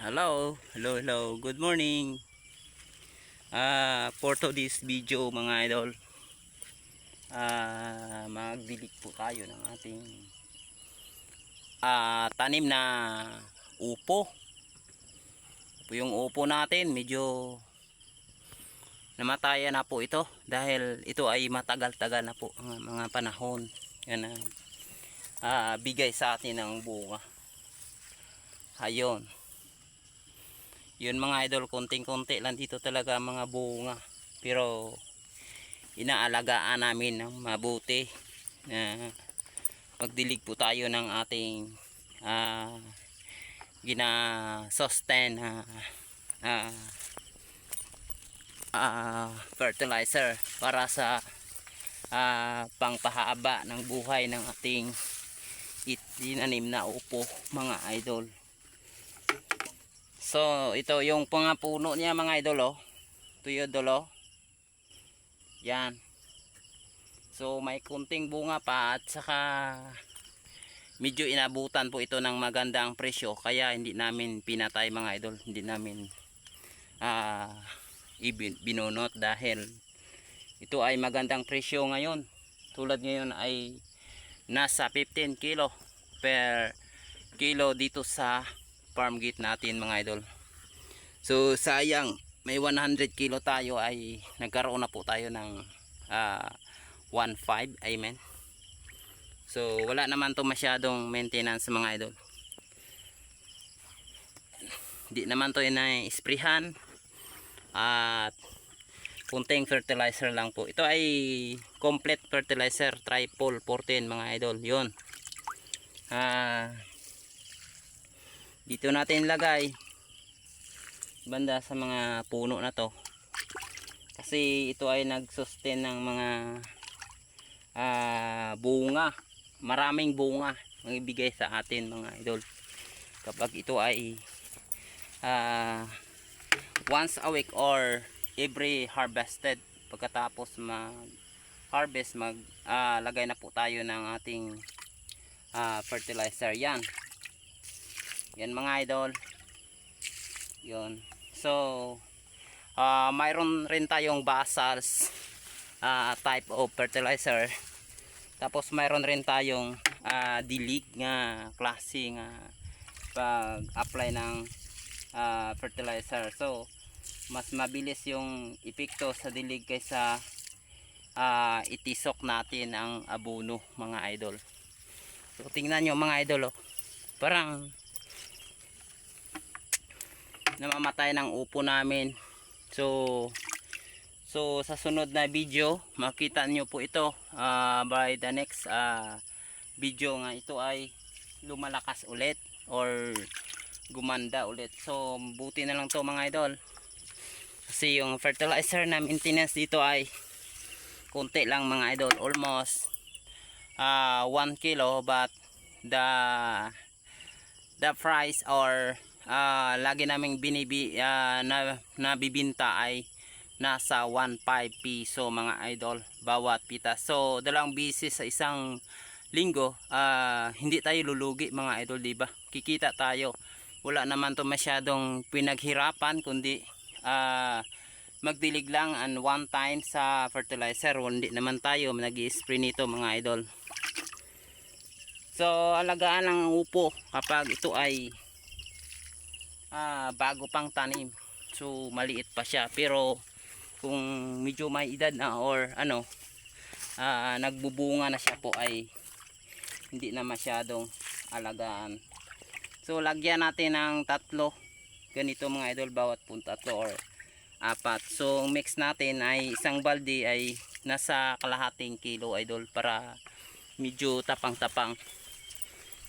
Hello, good morning. For today's video mga idol, magdilig po tayo ng ating tanim na upo. Yung upo natin medyo namatayan na po ito dahil ito ay matagal-tagal na po ang mga panahon yan na bigay sa atin ng bunga. Ayun. Yun mga idol, konting-konti lang dito talaga mga bunga. Pero inaalagaan namin ng mabuti. Magdilig po tayo ng ating gina-sustain fertilizer para sa pangpahaba ng buhay ng ating itinanim na upo mga idol. So ito yung mga puno niya mga idol, ito yung idol, yan. So may kunting bunga pa at saka medyo inabutan po ito ng magandang presyo, kaya hindi namin pinatay mga idol, hindi namin binunot dahil ito ay magandang presyo ngayon. Tulad ngayon ay nasa 15 kilo per kilo dito sa farm gate natin mga idol. So sayang may 100 kilo tayo ay nagkaroon na po tayo ng 1.5, amen. So wala naman to masyadong maintenance mga idol, hindi naman to ina-sprayhan at kunting fertilizer lang po. Ito ay complete fertilizer triple 14 mga idol. Yun, dito natin lagay banda sa mga puno na to kasi ito ay nag-sustain ng mga bunga, maraming bunga ang ibigay sa atin mga idol kapag ito ay once a week or every harvested. Pagkatapos mag harvest lagay na po tayo ng ating fertilizer. Yan mga idol, yun. So mayroon rin tayong basals type of fertilizer, tapos mayroon rin tayong dilig nga klase nga pag apply ng fertilizer. So mas mabilis yung epekto sa dilig kaysa itisok natin ang abono mga idol. So tingnan nyo mga idol, parang namamatay ng upo namin. So sa sunod na video makita nyo po ito by the next video nga ito ay lumalakas ulit or gumanda ulit. So buti na lang to mga idol kasi yung fertilizer na maintenance dito ay konti lang mga idol, almost 1 kilo, but the price or lagi naming nabibinta ay nasa 1.5 piso mga idol bawat pitas. So dalawang bisis sa isang linggo, hindi tayo lulugi mga idol, diba? Kikita tayo, wala naman to masyadong pinaghirapan kundi magdilig lang and one time sa fertilizer. Hindi naman tayo nag-i-spray nito mga idol. So alagaan ng upo kapag ito ay bago pang tanim, so maliit pa siya, pero kung medyo may edad na or nagbubunga na siya po ay hindi na masyadong alagaan. So lagyan natin ng 3 ganito mga idol, bawat punta 3 or 4. So mix natin ay isang balde ay nasa kalahating kilo idol para medyo tapang-tapang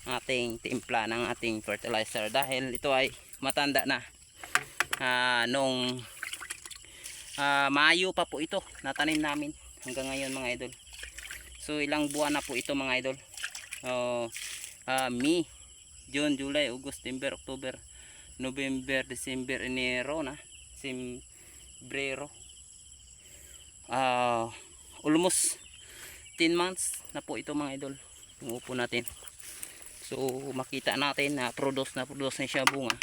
ating timpla ng ating fertilizer dahil ito ay matanda na. Nung Mayo pa po ito natanim namin hanggang ngayon mga idol. So ilang buwan na po ito mga idol, May, June, July, August, September, October, November, December, Enero na Sembrero, almost 10 months na po ito mga idol yung upo natin. So makita natin na produce na siya bunga.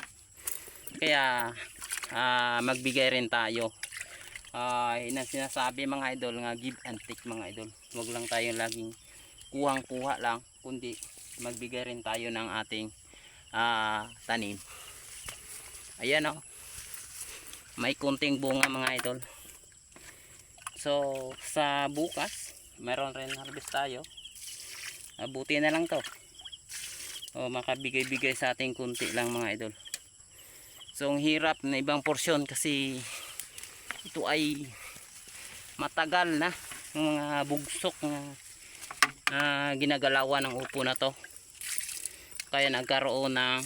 Kaya magbigay rin tayo. Yun ang sinasabi mga idol, nga give and take mga idol. Huwag lang tayo laging kuhang kuha lang, kundi magbigay rin tayo ng ating tanim. Ayan o, may kunting bunga mga idol. So sa bukas meron rin harvest tayo. Buti na lang to, o makabigay-bigay sa ating kunti lang mga idol. So ang hirap na ibang porsyon kasi ito ay matagal na mga bugsok na ginagalawan ng upo na to, kaya nagkaroon ng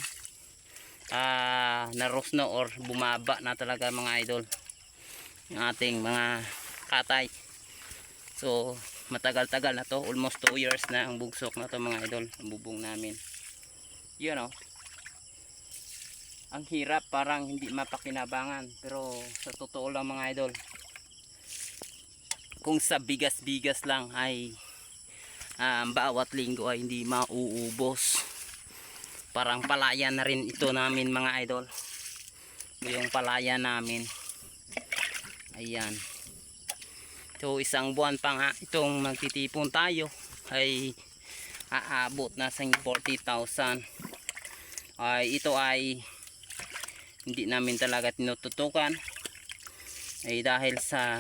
narosno or bumaba na talaga mga idol ng ating mga katay. So matagal-tagal na to, almost 2 years na ang bugsok na to mga idol, ang bubong namin. Yun o, ang hirap, parang hindi mapakinabangan, pero sa totoo lang mga idol, kung sa bigas-bigas lang ay bawat linggo ay hindi mauubos. Parang palayan na rin ito namin mga idol, yung palayan namin. Ayan, so isang buwan pa nga itong magtitipon tayo ay aabot na sa 40,000. Ito ay hindi namin talaga tinututukan ay dahil sa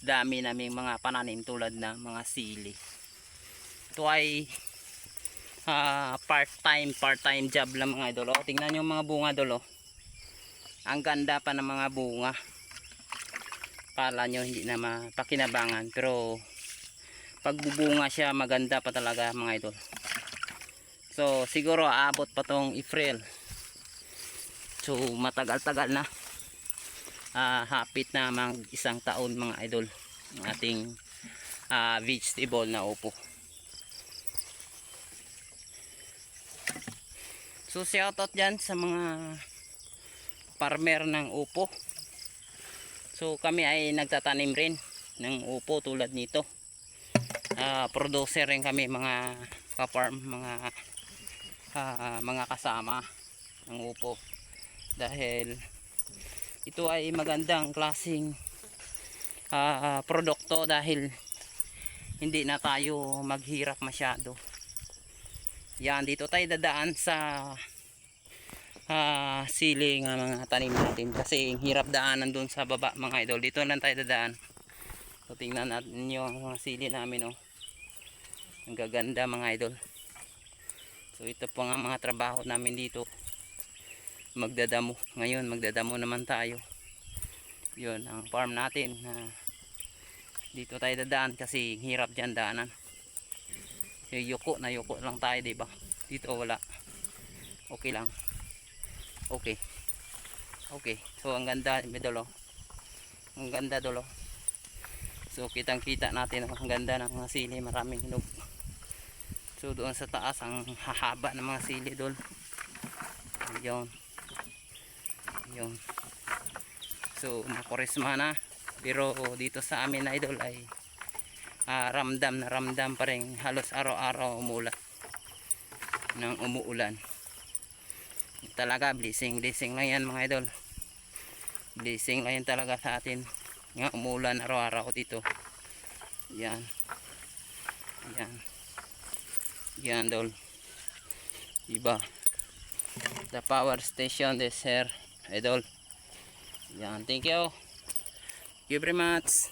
dami naming mga pananim tulad na mga sili. Ito ay part-time job lang mga idol. Tingnan nyo mga bunga idol. Ang ganda pa ng mga bunga. Kala nyo hindi na mapakinabangan, pero pag bubunga siya maganda pa talaga mga idol. So siguro aabot pa tong April. So matagal-tagal na, hapit na mag 1 taon mga idol ang ating vegetable na upo. So shoutout dyan sa mga farmer ng upo. So kami ay nagtatanim rin ng upo tulad nito. Producer rin kami mga ka-farm, mga kasama ng upo. Dahil ito ay magandang klaseng produkto, dahil hindi na tayo maghirap masyado. Yan, dito tayo dadaan sa sili nga mga tanim natin, kasi hirap daanan dun sa baba mga idol. Dito lang tayo dadaan. So tingnan natin yung mga sili namin, oh. Ang gaganda mga idol. So ito po nga mga trabaho namin dito, magdadamo. Ngayon magdadamo naman tayo. Yun ang farm natin. Dito tayo dadaan kasi hirap dyan daanan. Yuko na yuko lang tayo, diba? Dito wala. Okay lang. Okay. So ang ganda idol, ang ganda dolo. So kitang kita natin ang ganda ng mga sili, maraming hinog. So doon sa taas ang hahaba ng mga sili dol. Yun. So makurisma na, pero dito sa amin na idol ay ramdam na ramdam pa rin, halos araw-araw umuulan talaga. Blessing lang yan mga idol, blessing lang yan talaga sa atin nga umuulan araw-araw dito. Yan dol, diba? The power station is here idol. Yan, thank you very much.